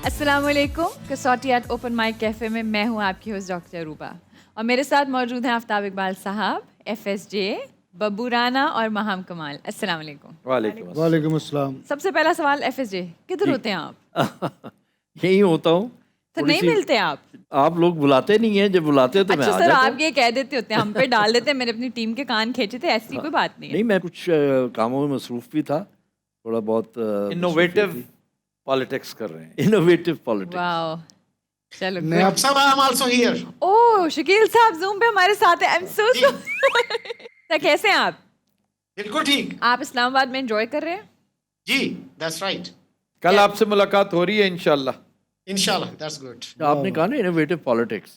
अस्सलाम वालेकुम। कसौटियात open mic cafe में मैं हूँ आपकी होस्ट डॉक्टर अरूबा और मेरे साथ मौजूद हैं आफ्ताब इकबाल साहब, FSJ, बब्बू राना और महाम कमाल। अस्सलाम वालेकुम। वालेकुम अस्सलाम। सबसे पहला सवाल FSJ, किधर होते हैं आप? यही होता हूँ। तो नहीं मिलते आप लोग बुलाते नहीं हैं, जब बुलाते हैं तो मैं अच्छा आ सर, जाता आप हूँ। ये कह देते होते हैं, हम पे डाल देते हैं, मैंने अपनी टीम के कान खींचे थे, ऐसी कोई बात नहीं है। नहीं, मैं कुछ कामों में मसरूफ़ भी था, थोड़ा बहुत इनोवेटिव पॉलिटिक्स कर रहे हैं। Innovative politics. वाओ, चलो मैं good. अब I'm also here. ओह, शकील साहब जूम पे हमारे साथ हैं। आई एम सो सर, कैसे हैं आप? बिल्कुल ठीक आप इस्लामाबाद में एंजॉय कर रहे हैं? जी, that's right. कल आपसे मुलाकात हो रही है इंशाल्लाह। Inshallah, that's good. आपने कहा ना इनोवेटिव पॉलिटिक्स,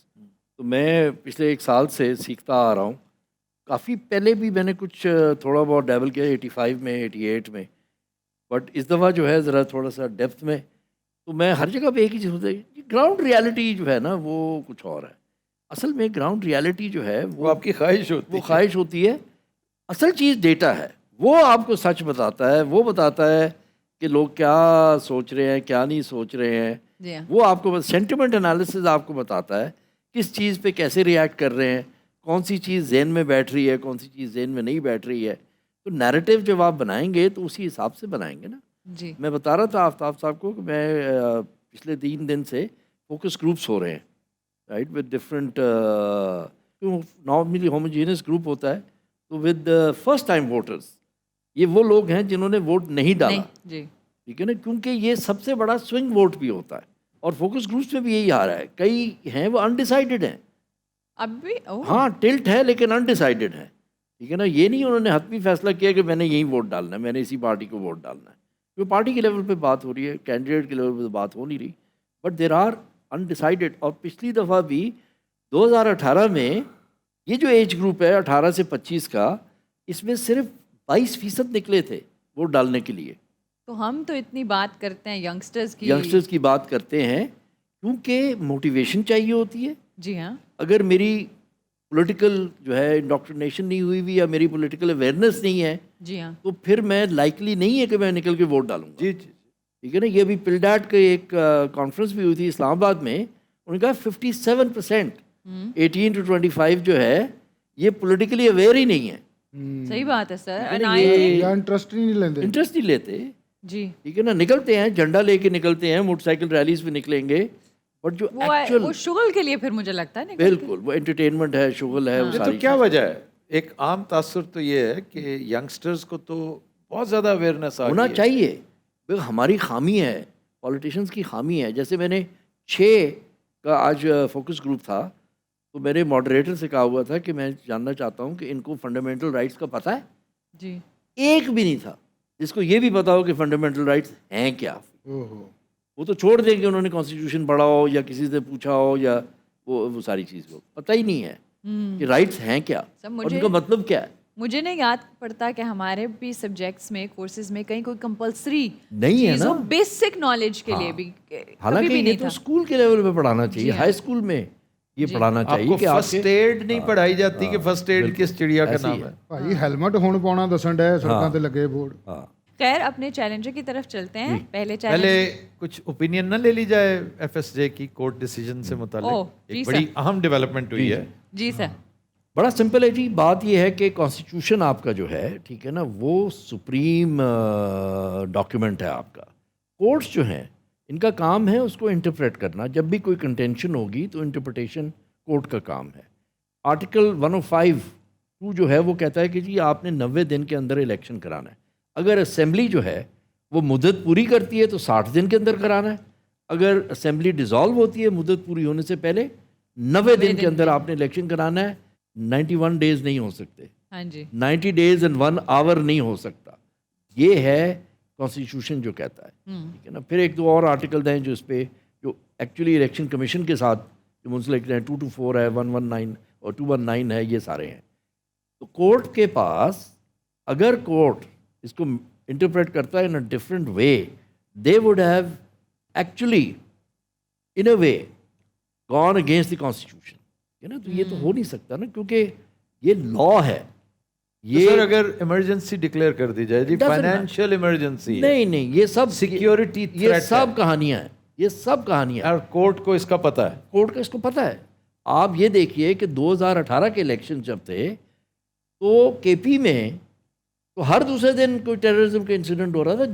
तो मैं पिछले 1 साल से सीखता आ रहा हूँ। काफ़ी पहले भी मैंने कुछ थोड़ा बहुत डैबल किया 85 में, 88 में, बट इस दफ़ा जो है ज़रा थोड़ा सा डेप्थ में, तो मैं हर जगह पे एक ही चीज़ होता है, ग्राउंड रियलिटी जो है ना वो कुछ और है। असल में ग्राउंड रियलिटी जो है वो आपकी ख्वाहिश होती वो है। ख्वाहिश होती है। असल चीज़ डेटा है, वो आपको सच बताता है, वो बताता है कि लोग क्या सोच रहे हैं, क्या नहीं सोच रहे हैं। जी हाँ। वो आपको सेंटिमेंट एनालिसिस आपको बताता है किस चीज़ पे कैसे रिएक्ट कर रहे हैं, कौन सी चीज़ ज़हन में बैठ रही है, कौन सी चीज़ ज़हन में नहीं बैठ रही है। तो नैरेटिव जब आप बनाएंगे तो उसी हिसाब से बनाएंगे ना। जी मैं बता रहा था आफ्ताब साहब को कि मैं पिछले 3 दिन से फोकस ग्रुप्स हो रहे हैं, right, with different, normally homogeneous group होता है, तो विद फर्स्ट टाइम वोटर्स, ये वो लोग हैं जिन्होंने वोट नहीं डाला, नहीं जी ठीक है ना, क्योंकि ये सबसे बड़ा स्विंग वोट भी होता है। और फोकस ग्रुप्स में भी यही आ रहा है, कई हैं वो अनडिसाइडेड हैं। अब भी ओह हाँ, टिल्ट है लेकिन अनडिसाइडेड है, ठीक है ना। ये नहीं उन्होंने हतमी फैसला किया कि मैंने यही वोट डालना है, मैंने इसी पार्टी को वोट डालना है। जो पार्टी के लेवल पे बात हो रही है, कैंडिडेट के लेवल पे बात हो नहीं रही, बट देर आर अनडिसाइडेड। और पिछली दफ़ा भी 2018 में ये जो एज ग्रुप है 18 से 25 का, इसमें सिर्फ 22% निकले थे वोट डालने के लिए। तो हम तो इतनी बात करते हैं यंगस्टर्स की। यंगस्टर्स की बात करते हैं क्योंकि मोटिवेशन चाहिए होती है। जी हाँ। अगर मेरी पॉलिटिकल जो है इंडोक्ट्रिनेशन नहीं हुई हुई या मेरी पॉलिटिकल अवेयरनेस नहीं है, जी हाँ। तो फिर मैं लाइकली नहीं है कि मैं निकल के वोट डालूंगा। जी जी। ठीक है ना। ये अभी पिलडैट के एक कॉन्फ्रेंस भी हुई थी इस्लामाबाद में, उन्होंने कहा 57% 18 to 25 जो है ये पॉलिटिकली अवेयर ही नहीं है, सही बात है सर। है And ना, I think- या इंटरेस्ट नहीं लेंगे। इंटरेस्ट नहीं लेते, जी ठीक है ना। निकलते हैं, झंडा लेके निकलते हैं, मोटरसाइकिल रैलीज पे निकलेंगे, बट जो वो एक्चुअल, शुगल के लिए फिर मुझे लगता है ना। बिल्कुल वो एंटरटेनमेंट है, शुगल है, वो ये सारी तो क्या चीज़ें। वजह है? एक आम तासुर तो ये है कि यंगस्टर्स को तो बहुत ज़्यादा अवेयरनेस आ होना गई है। चाहिए। बिल्कुल हमारी खामी है, पॉलिटिशियंस की खामी है। जैसे मैंने 6 का आज फोकस ग्रुप था, तो मेरे मॉडरेटर से कहा हुआ था कि मैं जानना चाहता हूँ कि इनको फंडामेंटल राइट्स का पता है। जी एक भी नहीं था जिसको ये भी पता हो कि फंडामेंटल राइट्स हैं क्या। ओहो, वो तो छोड़ दें कि उन्होंने कॉन्स्टिट्यूशन पढ़ा हो या किसी से पूछा हो या वो सारी चीज़ को पता ही नहीं है कि राइट्स हैं क्या सब और मुझे उनका मतलब क्या है। मुझे नहीं याद पड़ता कि हमारे भी सब्जेक्ट्स में, कोर्सेज में कहीं कोई कंपल्सरी नहीं है ना। बेसिक नॉलेज के लिए भी कभी हालांकि भी ये नहीं तो था। स्कूल के लेवल पे पढ़ाना चाहिए, हाँ। हाई स्कूल में ये पढ़ाना चाहिए आपको कि फर्स्ट आपके एड नहीं पढ़ाई जाती कि फर्स्ट एड बिल्कुल, किस चिड़िया का ऐसे ही नाम है। है। ਭਾਈ ਹੈਲਮਟ ਹੁਣ ਪਾਉਣਾ ਦੱਸਣ ਡਿਆ ਸੜਕਾਂ ਤੇ ਲੱਗੇ ਬੋਰਡ। हाँ, खैर अपने चैलेंजर की तरफ चलते हैं। पहले पहले चैलेंज कुछ ओपिनियन ना ले ली जाए FSJ की कोर्ट डिसीजन से ओह, मुताल्लिक। जी एक बड़ी सर। अहम डेवलपमेंट हुई है। जी सर। बड़ा सिंपल है जी। बात ये है कि कॉन्स्टिट्यूशन आपका जो है, ठीक है ना, वो सुप्रीम डॉक्यूमेंट है आपका। कोर्ट्स जो हैं इनका काम है उसको इंटरप्रेट करना। जब भी कोई कंटेंशन होगी तो इंटरप्रिटेशन कोर्ट का काम है। आर्टिकल 105(2) जो है वो कहता है कि जी आपने 90 दिन के अंदर इलेक्शन कराना है। अगर असेंबली जो है वो मुद्दत पूरी करती है तो 60 दिन के अंदर कराना है। अगर असेंबली डिसॉल्व होती है मुद्दत पूरी होने से पहले 90 दिन के अंदर आपने इलेक्शन कराना है। 91 डेज नहीं हो सकते, हाँ जी 90 डेज एंड 1 आवर नहीं हो सकता। ये है कॉन्स्टिट्यूशन जो कहता है, ठीक है ना। फिर 1-2 और आर्टिकल हैं जो इस पे, जो एक्चुअली इलेक्शन कमीशन के साथ जो मुंसलिक हैं, 224 है, 119 और 219 है, ये सारे हैं। तो कोर्ट के पास अगर कोर्ट इसको इंटरप्रेट करता है in a different way, they would have actually in a way gone against the constitution, है ना। तो ये तो हो नहीं सकता ना, क्योंकि ये लॉ है। ये सर अगर इमरजेंसी डिक्लेयर कर दी जाए जी, Doesn't फाइनेंशियल इमरजेंसी नहीं नहीं, ये सब सिक्योरिटी ये सब कहानियां हैं। یہ سب کہانیاں اور کورٹ کو اس کا پتہ ہے. کورٹ کا اس کو پتہ ہے. آپ یہ دیکھیے کہ 2018 کے الیکشن جب تھے تو کے پی میں تو ہر دوسرے دن کوئی ٹیررزم کا انسیڈنٹ ہو رہا تھا.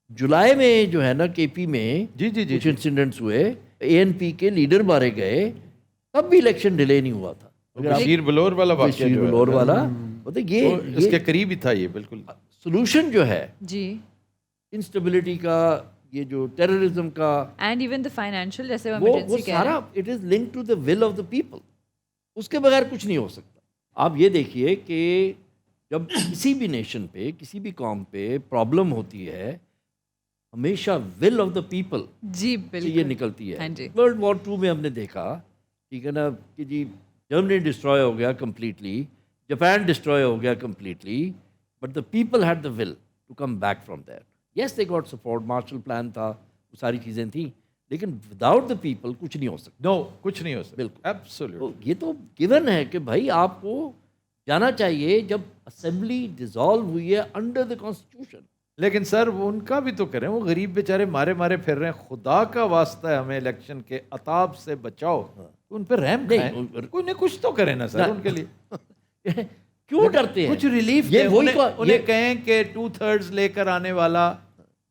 جولائی میں جو ہے نا کے پی میں جی کچھ انسیڈنٹس ہوئے, اے این پی کے لیڈر مارے گئے, تب بھی الیکشن ڈیلے نہیں ہوا تھا. بشیر بلور والا واقعہ بشیر جو ہے بلور والا یہ اس کے قریب ہی تھا. یہ بالکل سولوشن جو ہے جی انسٹیبلٹی کا, یہ جو ٹیررزم کا, اینڈ ایون دا فائنینشیل, جیسے وہ سارا it is link to the will of the people. اس کے بغیر کچھ نہیں ہو سکتا. آپ یہ دیکھیے کہ جب کسی بھی نیشن پہ, کسی بھی قوم پہ پرابلم ہوتی ہے, ہمیشہ ول آف دا پیپل جی یہ بالکل نکلتی ہے. ہاں جی. ورلڈ وار 2 میں ہم نے دیکھا, ٹھیک ہے نا, کہ جی جرمنی ڈسٹروائے ہو گیا کمپلیٹلی, جاپان ڈسٹروائے ہو گیا completely, but the people had the will to come back from that. Yes they got support, Marshall plan تھا, وہ ساری چیزیں تھیں, لیکن وداؤٹ دا پیپل کچھ نہیں ہو سکتا. نو, کچھ نہیں ہو سکتا. بالکل. ایبسولوٹ. تو یہ تو گیون ہے کہ بھائی آپ کو جانا چاہیے جب اسمبلی ڈیزالو ہوئی ہے انڈر دا کانسٹیٹیوشن. لیکن سر وہ ان کا بھی تو کریں, وہ غریب بیچارے مارے پھر رہے ہیں. خدا کا واسطہ ہے, ہمیں الیکشن کے عطاب سے بچاؤ, ان پہ رحم کھائیں. کوئی نہ کچھ تو کریں نا سر ان کے لیے. کیوں ڈرتے ہیں؟ کچھ ریلیف یہ وہی انہیں کہیں کہ 2/3 لے کر آنے والا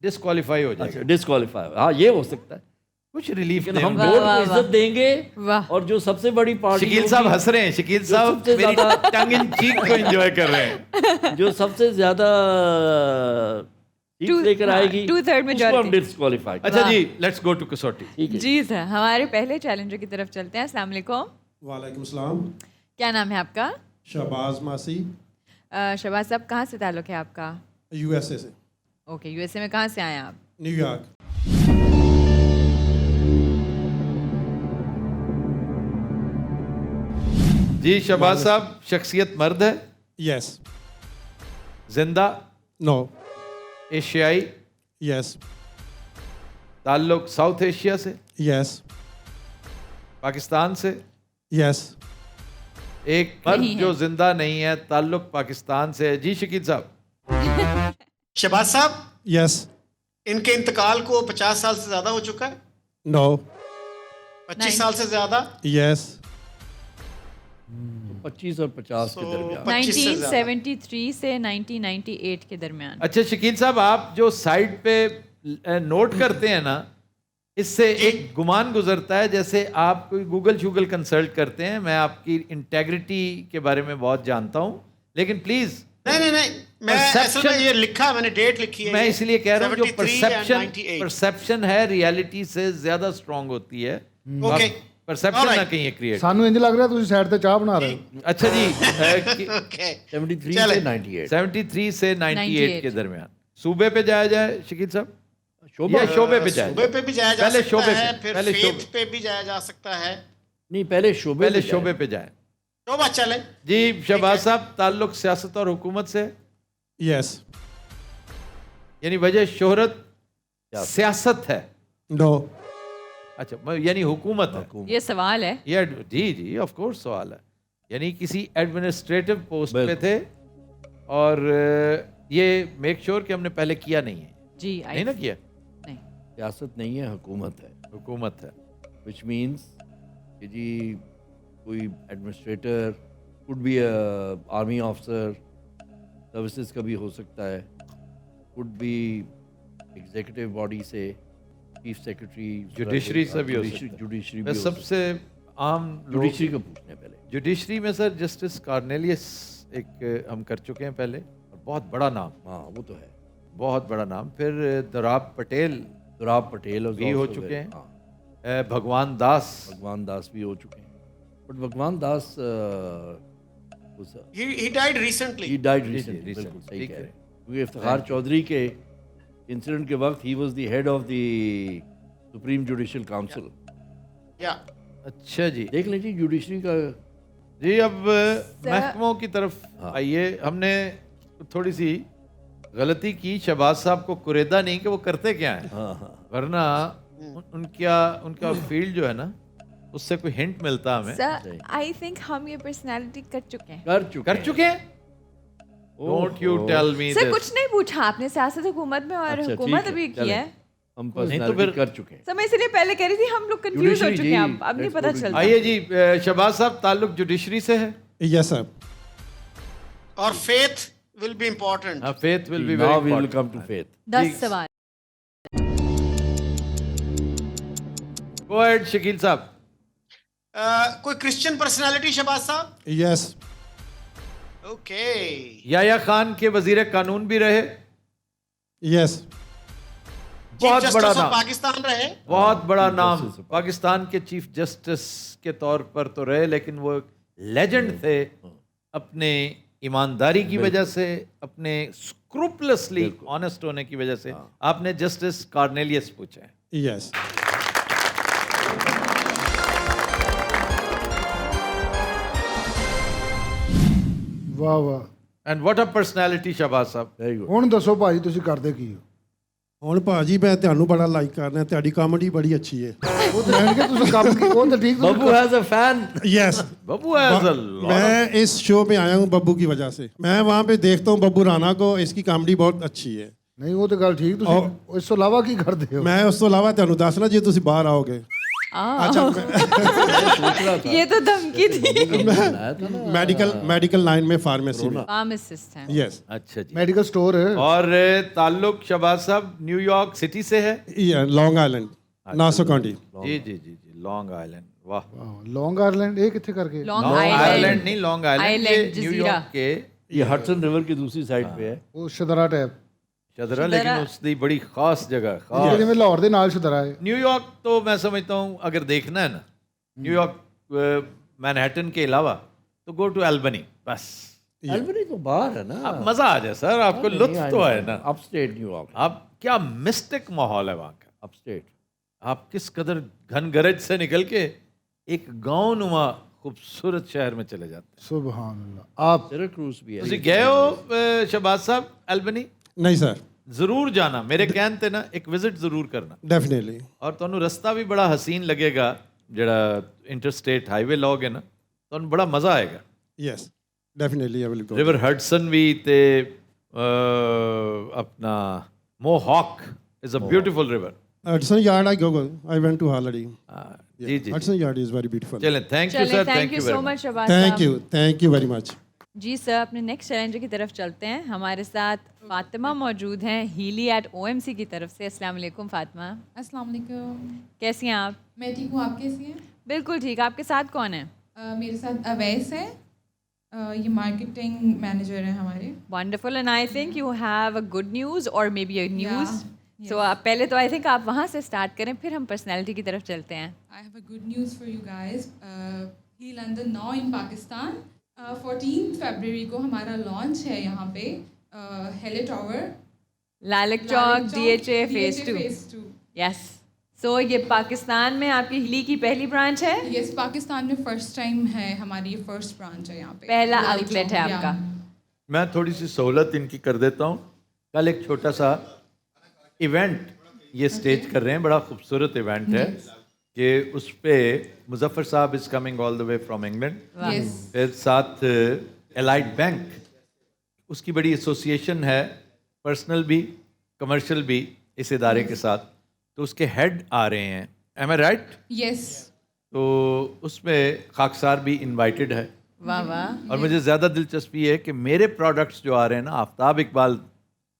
ڈسکوالیفائی ہو جائے گا. ڈسکوالیفائی, ہاں یہ ہو سکتا ہے. کچھ ریلیف ہم ووٹ کو عزت دیں گے, واہ, اور جو سب سے بڑی پارٹی, شکیل صاحب ہنس رہے ہیں, شکیل صاحب میری ٹنگ ان چیک کو انجوائے کر رہے ہیں. جو سب سے زیادہ لے کر آئے گی, 2/3 اس کو ہم ڈسکوالیفائی. اچھا جی, لیٹس گو ٹو کسوٹی. جی سر, ہمارے پہلے چیلنجر کی طرف چلتے ہیں. السلام علیکم. وعلیکم السلام. کیا نام ہے آپ کا؟ شہباز ماسی. شہباز صاحب, کہاں سے تعلق ہے آپ کا؟ یو ایس اے سے. اوکے, یو ایس اے میں کہاں سے آئے ہیں آپ؟ New York. جی شہباز صاحب, شخصیت مرد ہے, یس. زندہ, نو. ایشیائی, یس. تعلق ساؤتھ ایشیا سے, یس. پاکستان سے. یس. ایک مرد جو زندہ نہیں ہے, تعلق پاکستان سے ہے. جی شکیل صاحب. شہباز صاحب, یس. ان کے انتقال کو 50 سال سے زیادہ ہو چکا ہے. نو. 25 سال سے زیادہ. یس. 25 اور 50 کے درمیان. 1973 سے 1998 کے درمیان. اچھا شکیل صاحب, آپ جو سائٹ پہ نوٹ کرتے ہیں نا, اس سے ایک گمان گزرتا ہے جیسے آپ کوئی گوگل کنسلٹ کرتے ہیں. میں آپ کی انٹیگریٹی کے بارے میں بہت جانتا ہوں, لیکن پلیز. نہیں, میں اصل میں یہ لکھا, میں نے ڈیٹ لکھی ہے. میں اس لیے کہہ رہا ہوں, جو پرسیپشن ہے ریالٹی سے زیادہ اسٹرانگ ہوتی ہے. اوکے, پرسیپشن نہ کہیں کریٹ. ਸਾਨੂੰ ਇੰਜ ਲੱਗ ਰਿਹਾ ਤੁਸੀਂ ਸਾਈਡ ਤੇ ਚਾਹ ਬਣਾ ਰਹੇ ਹੋ. اچھا جی, 73 سے 98. 73 سے 98 کے درمیان. صوبے پہ جایا جائے شکیل صاحب, شعبے پہ جایا صوبے پہ بھی جایا جا پہلے سکتا شعبے ہے, پہ, پھر فیتھ پہ بھی جایا جا سکتا ہے. نہیں, پہلے شعبے پہ جائیں. شعبہ چلے. جی شہباز صاحب, تعلق سیاست اور حکومت سے. یس. یعنی وجہ شہرت سیاست ہے. نو. اچھا, یعنی حکومت ہے. یہ سوال ہے. جی آف کورس سوال ہے. یعنی کسی ایڈمنسٹریٹو پوسٹ پہ تھے, اور یہ میک شور کہ ہم نے پہلے کیا نہیں ہے. جی نہیں نا کیا. نہیں, سیاست نہیں ہے, حکومت ہے. حکومت ہے. وچ مینس کہ جی کوئی administrator, could be army officer, services کا بھی ہو سکتا ہے, کوڈ بی ایگزیکٹو باڈی سے, چیف سیکرٹری, جوڈیشری سے بھی ہو سکتا ہے. جوڈیشری میں سب سے عام جوڈیشری کا پوچھنے پہلے. جوڈیشری میں سر جسٹس کارنیلیس ایک ہم کر چکے ہیں پہلے, اور بہت بڑا نام. ہاں وہ تو ہے, بہت بڑا نام. پھر دوراب پٹیل بھی ہو چکے ہیں. بھگوان داس بھی ہو چکے ہیں. بٹ بھگوان Das he died recently. he died recently. بالکل صحیح کہہ رہے ہیں, کیونکہ افتخار چودھری کے انسیڈنٹ کے وقت he was the head of the Supreme Judicial Council. Yeah. اچھا جی, دیکھ لیجیے جوڈیشری کا. جی اب محکموں کی طرف آئیے. ہم نے تھوڑی سی غلطی کی, شہباز صاحب کو قریدا نہیں کہ وہ کرتے کیا ہیں, ورنہ ان کا فیلڈ جو ہے نا, اس سے کوئی ہنٹ ملتا ہمیں. سر آئی تھنک ہم یہ پرسنالٹی کر چکے ہیں. کر چکے ہیں. ڈونٹ یو ٹیل می سر کچھ نہیں پوچھا آپ نے, سیاست حکومت میں, اور حکومت ابھی کی ہے. ہم تو پھر پرسنالٹی کر چکے ہیں. سر میں اسی لیے پہلے کہہ رہی تھی ہم لوگ کنفیوز ہو چکے ہیں اب نہیں پتہ چلتا. آئیے جی شہباز صاحب تعلق جوڈیشری سے ہے. Yes, sir. اور faith will be important. Faith will be Now very we will important. come to faith. 10 سوال. گو ایڈ شکیل صاحب. کوئی کرسچن پرسنالٹی شہباز صاحب؟ Yes. اوکے. یحییٰ خان کے وزیر قانون بھی رہے. Yes. بہت بڑا نام, پاکستان رہے. بہت بڑا نام پاکستان کے چیف جسٹس کے طور پر تو رہے, لیکن وہ لیجنڈ تھے اپنے ایمانداری کی وجہ سے, اپنے اسکروپلسلی آنےسٹ ہونے کی وجہ سے. آپ نے جسٹس کارنیلیس پوچھا ہے. Yes. ਵਾਹ ਵਾਹ. And what a personality Shahbaz Sahib. Very good. ਹੁਣ ਦੱਸੋ ਭਾਜੀ ਤੁਸੀਂ ਕਰਦੇ ਕੀ ਹੋ? ਹੁਣ ਭਾਜੀ ਮੈਂ ਤੁਹਾਨੂੰ ਬੜਾ ਲਾਈਕ ਕਰ ਰਿਹਾ, ਤੁਹਾਡੀ ਕਾਮੇਡੀ ਬੜੀ ਅੱਛੀ ਹੈ. ਉਹ ਤਾਂ ਕਹਿਣਗੇ ਤੁਸੀਂ ਕੰਮ ਕੀ, ਉਹ ਤਾਂ ਠੀਕ. Babu has a fan. Yes. ببو ایزل. मैं इस शो पे आया हूँ बब्बू की वजह से. मैं वहाँ पे देखता हूँ बब्बू राणा को, इसकी कॉमेडी बहुत अच्छी है. ਨਹੀਂ ਉਹ ਤਾਂ ਗੱਲ ਠੀਕ. ਤੁਸੀਂ ਇਸ ਤੋਂ ਇਲਾਵਾ ਕੀ ਕਰਦੇ ਹੋ? ਮੈਂ ਉਸ ਤੋਂ ਇਲਾਵਾ ਤੁਹਾਨੂੰ ਦੱਸਣਾ ਜੇ ਤੁਸੀਂ ਬਾਹਰ ਆਓਗੇ. ਅੱਛਾ یہ تو دھمکی تھی. मेडिकल लाइन में फार्मेसी में. فارماسسٹ ہیں. यस. اچھا جی. میڈیکل سٹور ہے. اور تعلق شہباز صاحب نیو یارک سٹی سے ہے. Long Island, Nassau County. جی جی جی جی. Long Island. واہ. لانگ آئرلینڈ یہ کتنے کر کے؟ لانگ آئرلینڈ نہیں, لانگ آئلینڈ آئلینڈ نیو جزیرہ. یارک کے یہ ہڈسن ریور کی دوسری سائڈ پہ ہے. ਉਹ ਸ਼ਦਰਾ ਟੈਪ. شدرا, لیکن اس دی بڑی خاص جگہ ہے. خاص. ਜਿਵੇਂ ਲਾਹੌਰ ਦੇ ਨਾਲ ਸ਼ਦਰਾ ਹੈ. نیو یارک تو میں سمجھتا ہوں اگر دیکھنا ہے نا نیو یارک مینہٹن کے علاوہ تو گو ٹو البنی بس. البنی تو باہر ہے نا. اب مزہ آ جائے سر, آپ کو لطف تو ہے نا. اپ اسٹیٹ نیو یارک. آپ کیا مسٹک ماحول ہے وہاں کا. اپ اسٹیٹ. آپ کس قدر گھن گرج سے نکل کے ایک گاؤں نما خوبصورت شہر میں چلے جاتے ہیں. سبحان اللہ. آپ سیراکروز بھی ہے. تسی گئے ہو شہباز صاحب البنی؟ نہیں سر. ضرور جانا, میرے کہن تے نا ایک وزٹ ضرور کرنا. ڈیفینیٹلی. اور تمہیں رستہ بھی بڑا حسین لگے گا, جڑا انٹر اسٹیٹ ہائی وے لوگ ہے نا, تمہیں بڑا مزہ آئے گا. Yes definitely I will go. River Hudson بھی تے اپنا Mohawk is a beautiful river. Hudson yard I go. I went to holiday. جی جی. Hudson yard is very beautiful. چلیں, thank you sir. Thank you so much Shahbaz Sahab. Thank you very much. جی sir, اپنے next challenger کی طرف چلتے ہیں. ہمارے ساتھ فاطمہ موجود ہیں ہیلی ایٹ OMC کی طرف سے. السلام علیکم فاطمہ. السلام علیکم. کیسی ہیں آپ؟ میں ٹھیک ہوں, آپ کیسی ہیں؟ بالکل ٹھیک. آپ کے ساتھ کون ہے؟ میرے ساتھ اویس ہے, یہ مارکیٹنگ مینیجر ہیں ہمارے. Wonderful. And I think you have a good news اور مے بی اے نیوز. سو پہلے تو آئی تھنک آپ وہاں سے اسٹارٹ کریں, پھر ہم پرسنالٹی کی طرف چلتے ہیں. I have a good news for you guys. He London now in Pakistan. 14 February کو ہمارا لانچ ہے یہاں پہ ہیلے ٹاور, لالک چوک, DHA فیز 2. یس. سو یہ پاکستان میں آپ کی ہیلی کی پہلی برانچ ہے؟ یس, پاکستان میں فرسٹ ٹائم ہے ہماری, یہ فرسٹ برانچ ہے یہاں پہ, پہلا آؤٹ لیٹ ہے آپ کا. میں تھوڑی سی سہولت ان کی کر دیتا ہوں. کل ایک چھوٹا سا ایونٹ یہ اسٹیج کر رہے ہیں, بڑا خوبصورت ایونٹ ہے کہ اس پہ مظفر صاحب is coming all the way from England. پھر ساتھ الائٹ بینک, اس کی بڑی ایسوسیشن ہے, پرسنل بھی کمرشل بھی اس ادارے کے ساتھ, تو اس کے ہیڈ آ رہے ہیں. ایم آئی رائٹ؟ یس. تو اس میں خاکسار بھی انوائٹڈ ہے. واہ واہ. اور مجھے زیادہ دلچسپی ہے کہ میرے پروڈکٹس جو آ رہے ہیں نا, آفتاب اقبال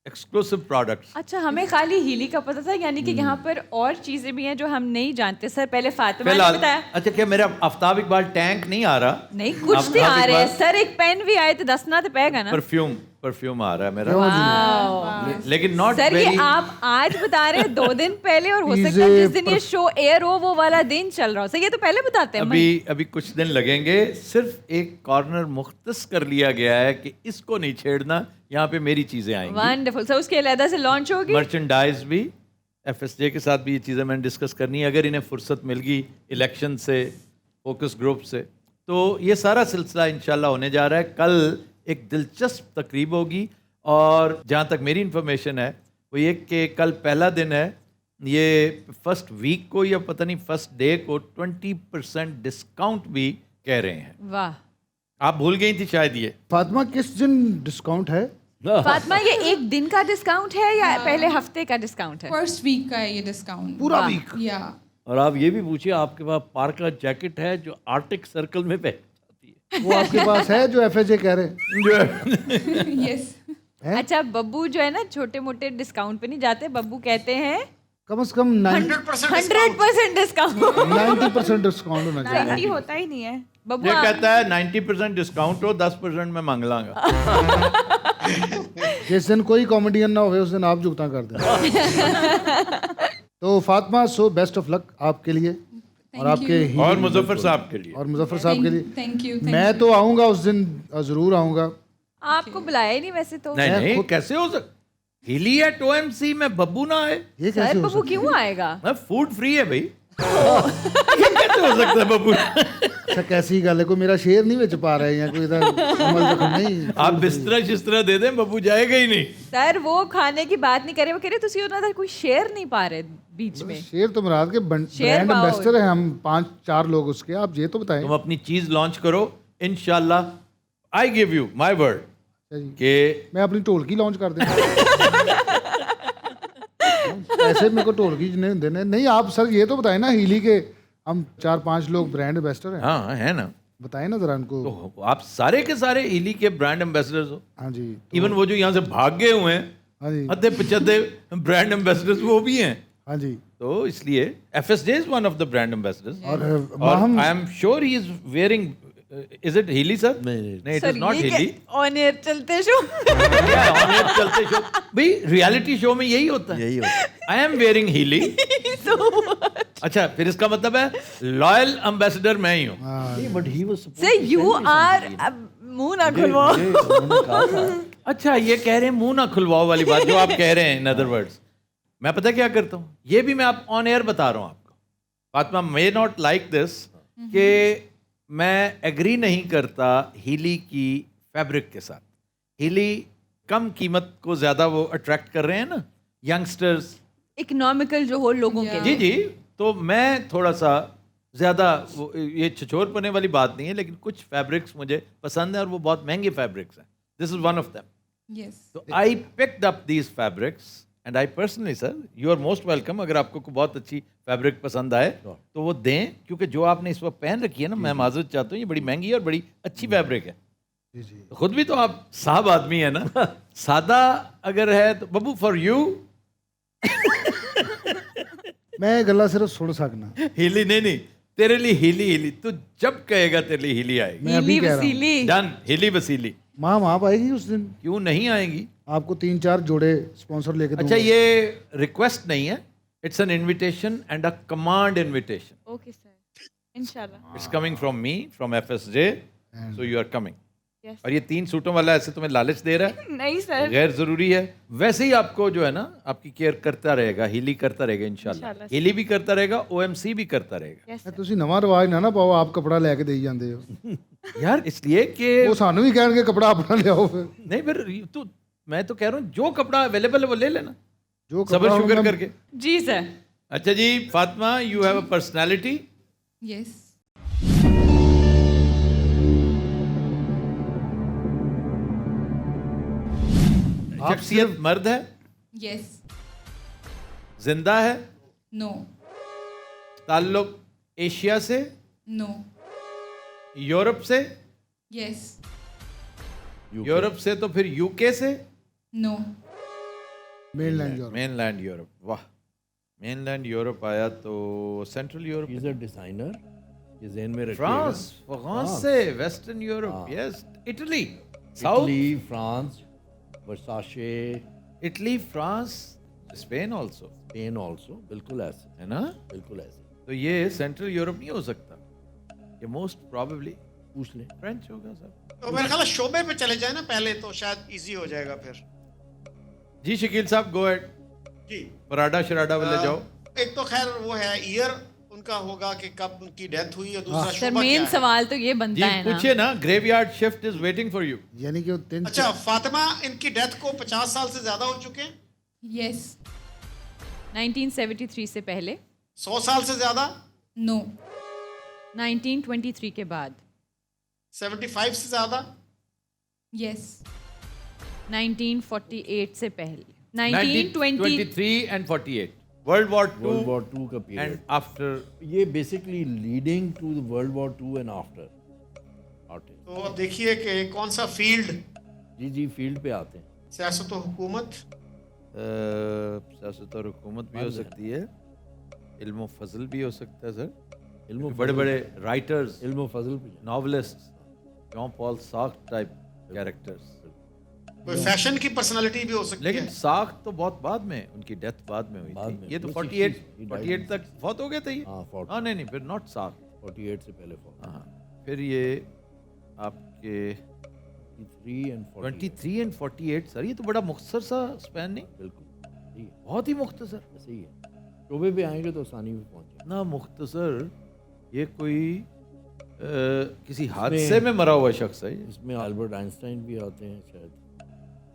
ایکسکلوسیو پروڈکٹس. اچھا, ہمیں خالی ہیلی کا پتہ تھا, یعنی کہ یہاں پر اور چیزیں بھی ہیں جو ہم نہیں جانتے. سر پہلے فاطمہ نے بتایا. اچھا, کیا میرا آفتاب اقبال ٹینک نہیں آ رہا؟ نہیں, کچھ بھی آ رہے ہیں سر. ایک پین بھی آئے تو دسنا تو پے گا نا. پرفیوم آ رہا ہے میرا, لیکن ناٹ سر. ویری. یہ آپ آج بتا رہے ہیں 2 دن پہلے, اور ہو سکتا ہے جس دن یہ شو ایئر ہو وہ والا دن چل رہا ہو. سر یہ تو پہلے بتاتے ہیں. ابھی کچھ دن لگیں گے. صرف ایک کارنر مختص کر لیا گیا ہے کہ اس کو نہیں چھیڑنا, یہاں پہ میری چیزیں آئیں گی. ونڈرفل. سر اس کے علیحدہ سے لانچ ہوگی. مرچنڈائز بھی FSJ کے ساتھ بھی یہ چیزیں میں نے ڈسکس کرنی ہے, اگر انہیں فرصت مل گئی الیکشن سے, فوکس گروپ سے. تو یہ سارا سلسلہ انشاءاللہ ہونے جا رہا ہے. کل ایک دلچسپ تقریب ہوگی, اور جہاں تک میری انفارمیشن ہے وہ یہ کہ کل پہلا دن ہے. یہ فرسٹ ویک کو یا پتہ نہیں فرسٹ ڈے کو 20% ڈسکاؤنٹ بھی کہہ رہے ہیں. واہ. آپ بھول گئی تھی شاید یہ. فاطمہ کس دن ڈسکاؤنٹ ہے؟ फातिमा ये एक दिन का डिस्काउंट है या पहले हफ्ते का डिस्काउंट है? फर्स्ट वीक का है ये डिस्काउंट पूरा वीक? या और आप ये भी पूछिए, आपके पास पार्का जैकेट है जो आर्टिक सर्कल में पहनी जाती है? वो आपके पास है जो FSJ कह रहे हैं? यस अच्छा बब्बू जो है ना छोटे मोटे डिस्काउंट पे नहीं जाते, बब्बू कहते हैं कम से कम 100% डिस्काउंट। 90% डिस्काउंट होना चाहिए। 90 होता ही नहीं है बब्बू। ये कहता है 90% डिस्काउंट हो, 10% मैं मांग लांगा। जिस दिन कोई कॉमेडियन ना हो उस दिन आप जुगता कर दें। तो Fatima, so best of luck आपके लिए और आपके और मुजफ्फर साहब के लिए। और मुजफ्फर साहब के लिए। थैंक यू मैं तो आऊँगा उस दिन, ज़रूर आऊँगा। आपको बुलाया ही नहीं वैसे तो। नहीं नहीं, कैसे हो सकता? हिली एट OMC में बब्बू ना आए? ये सर कैसे हो बब्बू क्यों आएगा? फूड फ्री है भाई। ये कैसे हो सकता है बब्बू? अच्छा कैसी गल है, कोई मेरा शेर नहीं बेच पा रहा है या कोई इधर अमल तो नहीं? आप बिस्तरा शिस्तरा दे दें, बब्बू जाएगा ही नहीं। सर वो खाने की बात नहीं करे, वो कह रहे तुसी ਉਹਨਾਂ ਦਾ कोई शेयर नहीं पा रहे बीच में। शेर तो मुराद के ब्रांड पाओ। एम्बेसडर हैं हम, 5-4 लोग उसके। आप ये तो बताएं। तुम अपनी चीज लॉन्च करो इंशाल्लाह। I give you my word अच्छा जी। कि मैं अपनी ढोलकी लॉन्च कर दें? ऐसे मेरे को ढोलकी नहीं देने। नहीं आप सर ये तो बताएं ना, हीली के हम 4-5 लोग ब्रांड एम्बेसडर हैं। हाँ है ना, बताएं ना जरा उनको। तो आप सारे के सारे हिली के ब्रांड एम्बेसडर्स हो। हाँ जी। इवन वो जो यहाँ से भाग गए हुए हैं, हाँ जी। अद्धे पिछदे ब्रांड एम्बेसडर्स वो भी हैं। हाँ जी। तो इसलिए FSJ is one of the brand ambassadors. और और हम I am sure he is wearing, is it Heeli sir? नहीं, it is not Heeli. On air चलते शो। चलते शो भाई, रियलिटी शो में यही होता है। यही होता है। I am wearing Heeli. अच्छा, फिर इसका मतलब है लॉयल एम्बेसडर मैं ही हूँ। नहीं, but he was supposed sir to you send me are something. मुंह ना खुलवाओ। उन्होंने कहा था। अच्छा, ये कह रहे हैं मुंह ना खुलवाओ वाली बात जो आप कह रहे हैं। इन अदर वर्ड्स, मैं पता क्या करता हूँ, ये भी मैं आप ऑन एयर बता रहा हूँ आपको। Fatima may not like this कि मैं एग्री नहीं करता हीली की फैब्रिक के साथ। हीली कम कीमत को ज़्यादा वो अट्रैक्ट कर रहे हैं ना यंगस्टर्स। इकोनॉमिकल जो हो लोगों के जी लिए। जी, तो मैं थोड़ा सा ज़्यादा ये छिछोरपने वाली बात नहीं है, लेकिन कुछ फैब्रिक्स मुझे पसंद है और वो बहुत महंगे फैब्रिक्स हैं। This is one of them. Yes तो I picked up these fabrics and I personally, sir you are most welcome. अगर आपको कोई बहुत अच्छी फैब्रिक पसंद आए तो वो दें, क्योंकि जो आपने इस वक्त पहन रखी है ना, मैं माजरत चाहता हूँ, ये बड़ी महंगी और बड़ी अच्छी फैब्रिक है। जी जी। तो खुद भी तो आप साहब आदमी है ना। सादा अगर है तो बब्बू फॉर यू मैं गला सिर्फ सुन सकना। हीली नहीं, तेरे लिए हीली हीली, तू जब कहेगा तेरे लिए हीली आएगी। मैं अभी कह रहा हूँ। वसीली। Done, Healy Vasily. माम आप आएगी उस दिन? क्यों नहीं आएगी? आपको 3-4 जोड़े स्पॉन्सर लेके अच्छा, दूंगा। ये रिक्वेस्ट नहीं है, it's an invitation and a command invitation. Okay sir, इंशाल्लाह। It's coming from me, from FSJ, so you are coming. Yes. और ये 3 सूटों वाला ऐसे तुम्हें लालच दे रहा है, नहीं सर। गैर जरूरी है। वैसे ही आपको जो है ना, आपकी केयर करता रहेगा, हीली करता रहेगा इंशाल्लाह। इंशाल्लाह। हीली भी करता रहेगा, OMC भी करता रहेगा। Yes, sir. ਤੁਸੀਂ ਨਵਾਂ ਰਿਵਾਜ ਨਾ ਪਾਓ, ਆਪ ਕਪੜਾ ਲੈ ਕੇ ਦੇਈ ਜਾਂਦੇ ਹੋ। यार इसलिए कि ਉਹ ਸਾਨੂੰ ਵੀ ਕਹਿਣਗੇ ਕਪੜਾ ਆਪਣਾ ਲਿਆਓ ਫਿਰ। नहीं फिर तो मैं तो कह रहा हूँ जो कपड़ा अवेलेबल है वो ले लेना, जो सबर कपड़ा शुगर मैं- करके। जी सर। अच्छा जी, Fatima you have a personality. Yes शख्सियत मर्द है, यस जिंदा है, नो ताल्लुक एशिया से, नो, यूरोप से, यस यूरोप से तो फिर यूके से, no, mainland Europe. Mainland Europe. वाह, मेनलैंड यूरोप आया तो central Europe, He's a designer. ये ज़हन में रखिएगा। फ्रांस, फ्रांस से western Europe, yes, Italy, south, Italy, France, Versace, Italy, France, Spain also, Spain also, बिल्कुल ऐसे, है ना। बिल्कुल ऐसे। तो ये सेंट्रल यूरोप नहीं हो सकता, ये मोस्ट प्रोबेबली पूछ लें। फ्रेंच होगा सर। तो मेरे ख्याल है शोबे पे चले जाए ना पहले, तो शायद इजी हो जाएगा फिर। जी शकील साहब, गो एट। जी पराडा शराडा वाले जाओ। एक तो खैर वो है ईयर उनका होगा कि कब उनकी डेथ हुई, और दूसरा सर शोबा क्या मेन है। सवाल तो ये जी बनता है ना। पूछिए ना, graveyard shift is waiting for you. यानी कि वो 3 अच्छा, फातिमा इनकी डेथ को 50 साल से ज्यादा हो चुके हैं, यस 1973 से पहले, 100 साल से ज्यादा, नो, 1923 के बाद, 75 से ज्यादा, यस 1948 سے پہلے 1920 1923 and 48 World War II World War II کا and پیریڈ after. یہ basically leading to World War II and after artist. تو اب دیکھیے کہ کون سا فیلڈ، جی فیلڈ پہ آتے ہیں. سیاست و حکومت، سیاست اور حکومت بھی ہو سکتی ہے، علم و فضل بھی ہو سکتا ہے سر. علم و بڑے بڑے رائٹرز، علم و فضل پہ ناولسٹ، جان پال سارتر ٹائپ کیریکٹرز. کوئی فیشن کی پرسنالٹی بھی ہو سکتی لیکن ہے. ساخت تو بہت بعد میں، ان کی ڈیتھ بعد میں ہوئی بعد تھی. میں. یہ تو وہ 48 تک فوت ہو گئے تھے یہ. ہاں 40 ہاں نہیں پھر ناٹ ساخت. 48 سے پہلے فوت. ہاں پھر یہ آپ کے 23 اینڈ 40. 23 and 48 سر، یہ تو بڑا مختصر سا اسپین نہیں؟ بالکل صحیح ہے، بہت ہی مختصر. ایسے ہی ہے. شعبے پہ آئیں گے تو آسانی میں پہنچ جائیں. اتنا مختصر، یہ کوئی کسی حادثے میں مرا ہوا شخص ہے. اس میں البرٹ آئنسٹائن بھی آتے ہیں شاید.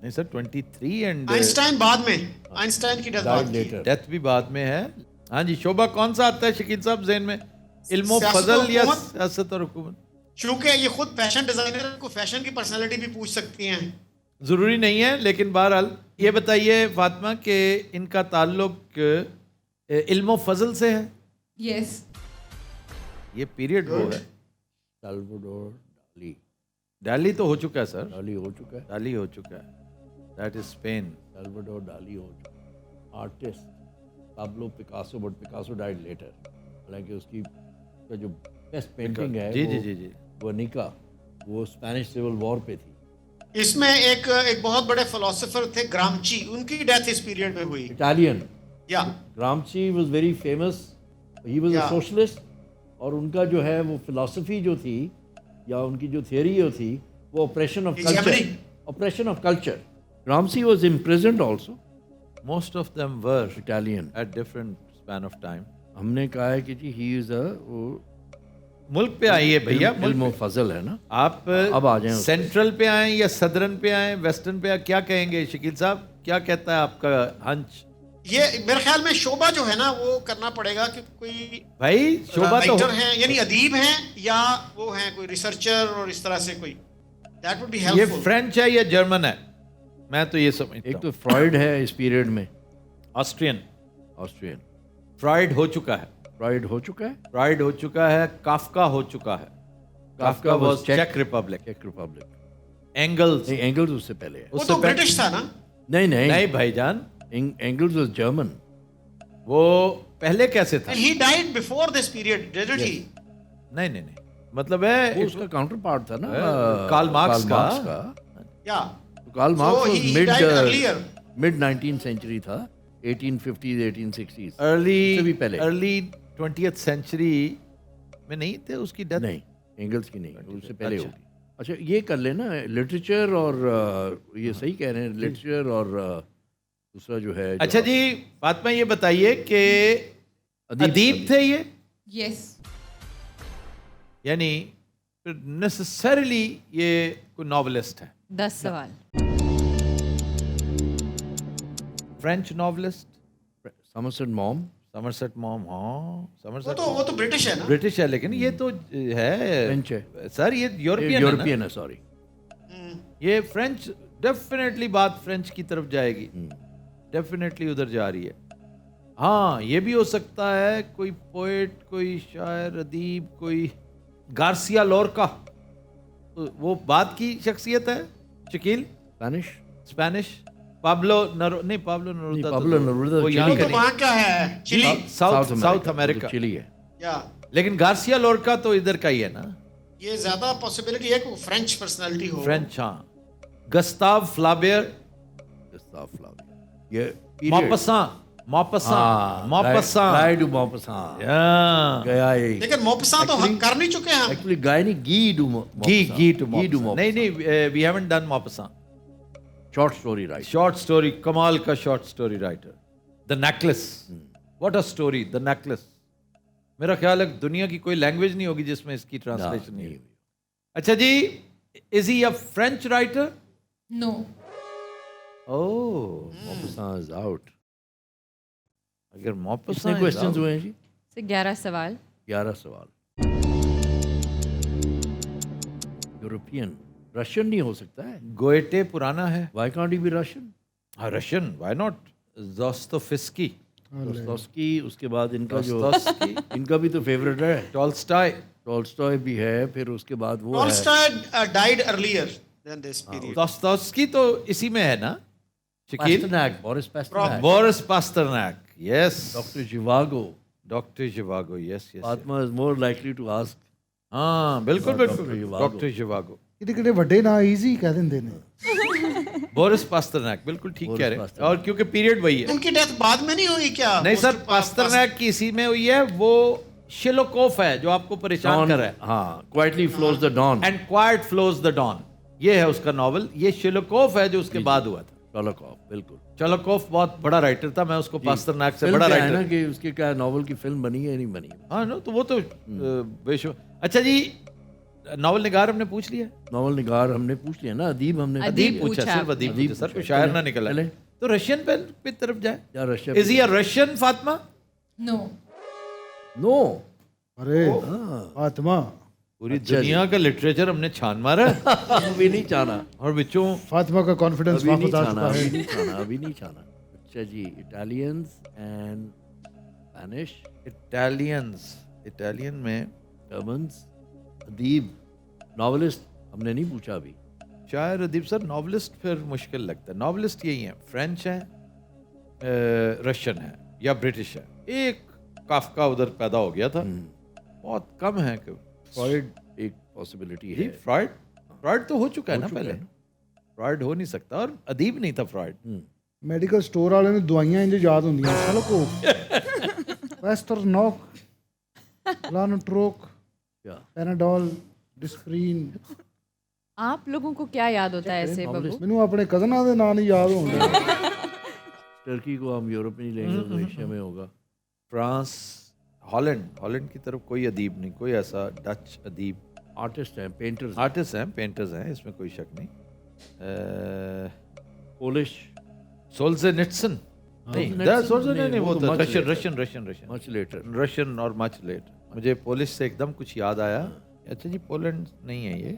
نہیں سر 23 اینڈ آئنسٹائن بعد میں، آئنسٹائن کی ڈیتھ بعد کی. لیٹر. ڈیتھ بھی بعد میں ہے. ہاں جی شعبہ کون سا آتا ہے شکیل صاحب ذہن میں؟ علم و سیاست و فضل یا حکومت؟ سیاست اور حکومت؟ چونکہ یہ خود فیشن ڈیزائنر کو فیشن کی پرسنالٹی بھی پوچھ سکتی ہیں. ضروری نہیں ہے، لیکن بہرحال یہ بتائیے فاطمہ کہ ان کا تعلق علم و فضل سے ہے. Yes. یہ پیریڈ وہ ہے. سالواڈور ڈالی. ڈالی تو ہو چکا ہے سر، ڈالی ہو چکا ہے. ڈالی ہو چکا ہے. That is span. سالواڈور ڈالی ہو چکا ہے. Artist Pablo Picasso, but Picasso died later. حالانکہ اس کی کا جو بیسٹ پینٹنگ ہے جی جی جی جی گورنیکا، وہ اسپینش سول وار پہ تھی. اس میں ایک بہت بڑے فلسفر تھے گرامچی، ان کی ڈیتھ اس پیریڈ میں ہوئی. اٹالین یا Gramsci was very famous. He was a Yeah. Socialist. اور ان کا جو ہے وہ فلاسفی جو تھی یا ان کی جو تھیوری جو تھی وہ operation of culture. Hegemony. Operation of culture. Gramsci was imprisoned also. Most of them were Italian. At different span of time. ہم نے کہا ہے کہ جی ہی از اے ملک پہ آئیے بھیا، علم و فضل ہے نا. آپ اب آ جائیں. سینٹرل پہ آئیں یا صدرن پہ آئیں، ویسٹرن پہ آئیں، کیا کہیں گے شکیل صاحب؟ کیا کہتا ہے آپ کا ہنچ؟ یہ میرے خیال میں شعبہ جو ہے نا وہ کرنا پڑے گا کہ کوئی بھائی شعبہ تو رائٹر ہیں یعنی ادیب ہیں یا وہ ہیں کوئی ریسرچر اور اس طرح سے کوئی. دیٹ وڈ بی یہ ہیلپفل. فرینچ ہے یا جرمن ہے؟ میں تو یہ سمجھتا ایک ہوں تو فرائڈ ہے اس پیریڈ میں. آسٹرین. آسٹرین. فرائڈ ہو چکا ہے. فرائڈ ہو چکا ہے. فرائڈ ہو چکا ہے. کافکا ہو چکا ہے. کافکا was check republic. Check republic. Angles نہیں اینگلز اس سے پہلے ہے. وہ تو برٹش تھا نا. نہیں نہیں بھائی جان، اینگلز واز جرمن. وہ پہلے کیسے تھا؟ And he died before this period, didn't he? نہیں مطلب ہے وہ اس کا کاؤنٹر پارٹ تھا نا کارل مارکس کا. Yeah. Karl So Marx he died earlier. mid 19th century تھا. 1850s 1860s. ارلی سے بھی پہلے. ارلی 20th سینچری میں نہیں تھے اس کی ڈیتھ؟ نہیں اینگلز کی نہیں، اس سے پہلے ہوگی. اچھا یہ کر لینا لٹریچر اور یہ صحیح کہہ رہے ہیں لٹریچر اور دوسرا جو ہے. اچھا جی فاطمہ یہ بتائیے کہ ادیب تھے یہ، Yes. یعنی نیسسریلی یہ کوئی ناولسٹ ہے؟ 10 سوال. فرینچ ناولسٹ سمرسٹ موم. سمرسٹ موم. ہاں سمرسٹ وہ تو برٹش ہے نا. برٹش ہے، لیکن یہ تو ہے فرینچ ہے. سر، یہ یورپین یورپین ہے سوری. یہ فرینچ ڈیفینیٹلی بات فرینچ کی طرف جائے گی، ڈیفینیٹلی ادھر جا رہی ہے. ہاں یہ بھی ہو سکتا ہے کوئی پوئٹ، کوئی شاعر، ادیب، کوئی گارسیا لورکا، وہ بات کی شخصیت ہے شکیل. اسپینش. پابلو نرودا وہ یہاں وہ کا تو وہاں کا ہے چلی. ساؤتھ امریکہ. چلی ہے. یا لیکن گارسیا لورکا تو ادھر کا ہی ہے نا. یہ زیادہ پاسبلٹی ہے کہ وہ فرینچ پرسنالٹی ہو. فرینچ. ہاں گستاو فلابیر. یہ گیا لیکن موپساں تو ہم کر نہیں چکے ہیں. ایکچولی گائے نہیں گی ڈو نہیں we haven't done Maupassant. Short story right. Short story, کمال کا short story writer. The necklace. What a story the necklace. میرا خیال ہے دنیا کی کوئی لینگویج نہیں ہوگی جس میں اس کی ٹرانسلیشن نہیں ہوگی. اچھا جی is he a French writer? No. Maupassant is out. اگر کتنے موپساں کوشچنز ہوئے ہیں جی؟ 11 سوال. 11 سوال. یورپین रशियन नहीं हो सकता है? गोएटे पुराना है. Why can't he be Russian? हाँ, Russian, why not? Dostoevsky, Dostoevsky, उसके बाद इनका जो दोस्तोयेव्स्की, इनका भी तो फेवरेट है, टॉल्स्टॉय. टॉल्स्टॉय भी है, फिर उसके बाद वो है Tolstoy died earlier than this period. Dostoevsky तो इसी में है ना? Shakeel? Pasternak, Boris Pasternak, Boris Pasternak, yes. Doctor Zhivago. Doctor Zhivago, yes, yes. Fatima is more likely to ask. हाँ, बिल्कुल Dr. बिल्कुल. Zhivago. डॉक्टर जिवागो. कितने कितने ਵੱਡੇ ਨਾ ਈਜ਼ੀ ਕਹਿ ਦਿੰਦੇ ਨੇ. बोरिस पास्टरनैक, बिल्कुल ठीक कह रहे हैं. पास्टरनैक. और क्योंकि पीरियड वही है. उनकी डेथ बाद में नहीं हुई क्या? नहीं सर, पास्टरनैक की इसी में हुई है. वो शिलोकोफ है जो आपको परेशान Dawn, कर रहा है. हाँ, quietly flows the dawn. And quiet flows the Don, ये है उसका नॉवल. ये शिलोकोफ है जो उसके बाद हुआ था. टोलोकॉफ, बिल्कुल. शिलोकोफ बहुत बड़ा राइटर था. मैं उसको पास्टरनैक से फिल्म बड़ा क्या है ना राइटर. कि उसके क्या नॉवल की फिल्म बनी है नहीं बनी. हाँ नो, तो वो तो बेशो. अच्छा जी, नॉवल निगार हमने पूछ लिया. नॉवल निगार हमने पूछ लिया ना, अदीब हमने अदीब पूछा, पूछा सिर्फ अदीब अदीब पूछा सर, पूछा. कोई शायर ना चले, निकला. चले. तो रशियन पे तरफ जाए. या Russia is he a Russian Fatima? No. No. अरे फातिमा, पूरी अच्छा दुनिया का लिटरेचर हमने छान मारा है. अभी नहीं चाहना, और बच्चों फातिमा का कॉन्फिडेंस अभी नहीं वापस आ चाहना, चुका अभी है. नहीं चाहना, अभी नहीं चाहना. अच्छा जी, इटालियंस एंड स्पेनिश, इटालियन में जर्मन्स, अदीब, नॉवलिस्ट हमने नहीं पूछा अभी. शायर, अदीब सर. नॉवलिस्ट फिर मुश्किल लगता है. नॉवलिस्ट यही है, फ्रेंच है, रशियन है या ब्रिटिश है. एक काफका उधर पैदा हो गया था, बहुत कम है. कि फ्रॉइड एक पॉसिबिलिटी जी, है. फ्रॉइड तो हो चुका है हो ना चुका पहले. है ना. फ्रॉइड हो नहीं सकता, और अदीब नहीं था फ्रॉइड. ਮੈਡੀਕਲ ਸਟੋਰ ਵਾਲਿਆਂ ਨੂੰ ਦਵਾਈਆਂ ਇੰਜ ਯਾਦ ਹੁੰਦੀਆਂ. ਚਲੋ ਕੋ ਵੈਸਟਰਨੌਕ, ਲਾਨੋਟ੍ਰੋਕ, क्या ਪੈਨਾਡੋਲ, ਡਿਸਪਰੀਨ. आप लोगों को क्या याद होता है ऐसे बब्बू? ਮੈਨੂੰ ਆਪਣੇ ਕਜ਼ਨਾਂ ਦੇ ਨਾਂ ਨਹੀਂ ਯਾਦ ਹੁੰਦੇ. टर्की को हम यूरोप में नहीं लेंगे तो एशिया में होगा. फ्रांस, हॉलैंड की तरफ कोई अदीब नहीं, कोई ऐसा डच अदीब. आर्टिस्ट हैं, पेंटर्स, आर्टिस्ट हैं, पेंटर्स हैं, इसमें कोई शक नहीं. पोलिश, सोल्जेनित्सन नहीं, नहीं, वो वो तो तो much Russian much later. Russian और मच लेट. मुझे पोलिश से एकदम कुछ याद आया. अच्छा जी, पोलैंड नहीं है ये.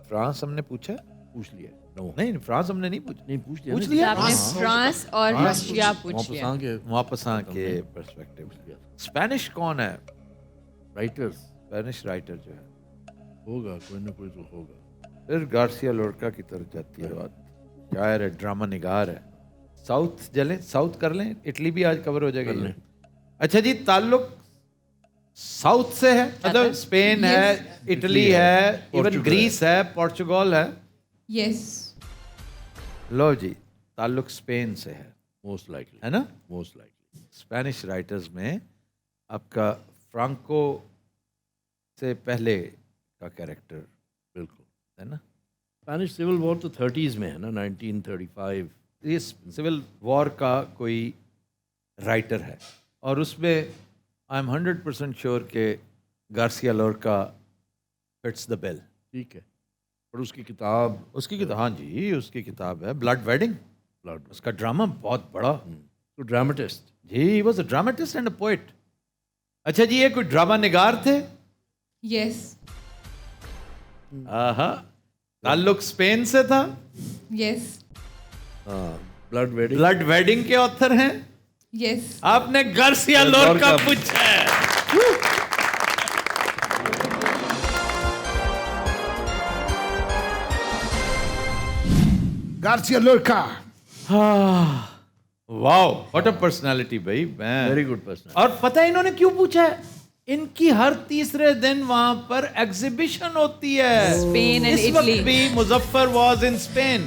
फ्रांस हमने पूछा? पूछ लिया. नो, नहीं, फ्रांस हमने नहीं पूछा. नहीं पूछ लिया. पूछ ना. लिया? आपने फ्रांस और रशिया पूछ वापस लिया. आके वापस के पर्सपेक्टिव. स्पेनिश कौन है? राइटर्स स्पेनिश राइटर जो है. होगा, कोई ना कोई तो होगा. फिर गार्सिया लोरका की तरफ जाती है बात. शायर है, ड्रामा निगार है. साउथ कर लें, इटली भी आज कवर हो जाएगा. कर लें. अच्छा जी, ताल्लुक साउथ से है, मतलब स्पेन है, इटली है, इवन पोर्चुगल ग्रीस है, पोर्चुगल है. Yes. लो जी, ताल्लुक स्पेन से है, मोस्ट लाइकली, है ना? Most likely. स्पेनिश राइटर्स में आपका फ्रांको से पहले का कैरेक्टर बिल्कुल. है ना. स्पेनिश सिविल वॉर तो 30s में है ना, 1935. ये सिविल वॉर का कोई राइटर है, और उसमें आई एम 100% श्योर के गार्सिया लोरका फिट्स द बिल. ठीक है. और उसकी किताब, हाँ जी, उसकी किताब है ब्लड वेडिंग. ब्लड, उसका ड्रामा बहुत बड़ा. तो ड्रामेटिस्ट. जी, he was a dramatist and a poet. अच्छा जी, ये कोई ड्रामा निगार थे? Yes. आहा, ताल्लुक स्पेन से था. Yes. हाँ, ब्लड वेडिंग. ब्लड वेडिंग के ऑथर हैं. Yes. आपने गार्सिया लोरका पूछा है. Garcia Lorca. Wow, what a personality भाई. मैं वेरी गुड पर्सन. और पता है इन्होंने क्यों पूछा है? इनकी हर तीसरे दिन वहां पर एग्जीबिशन होती है. Spain and इस वक्त Italy. भी मुजफ्फर वाज इन स्पेन.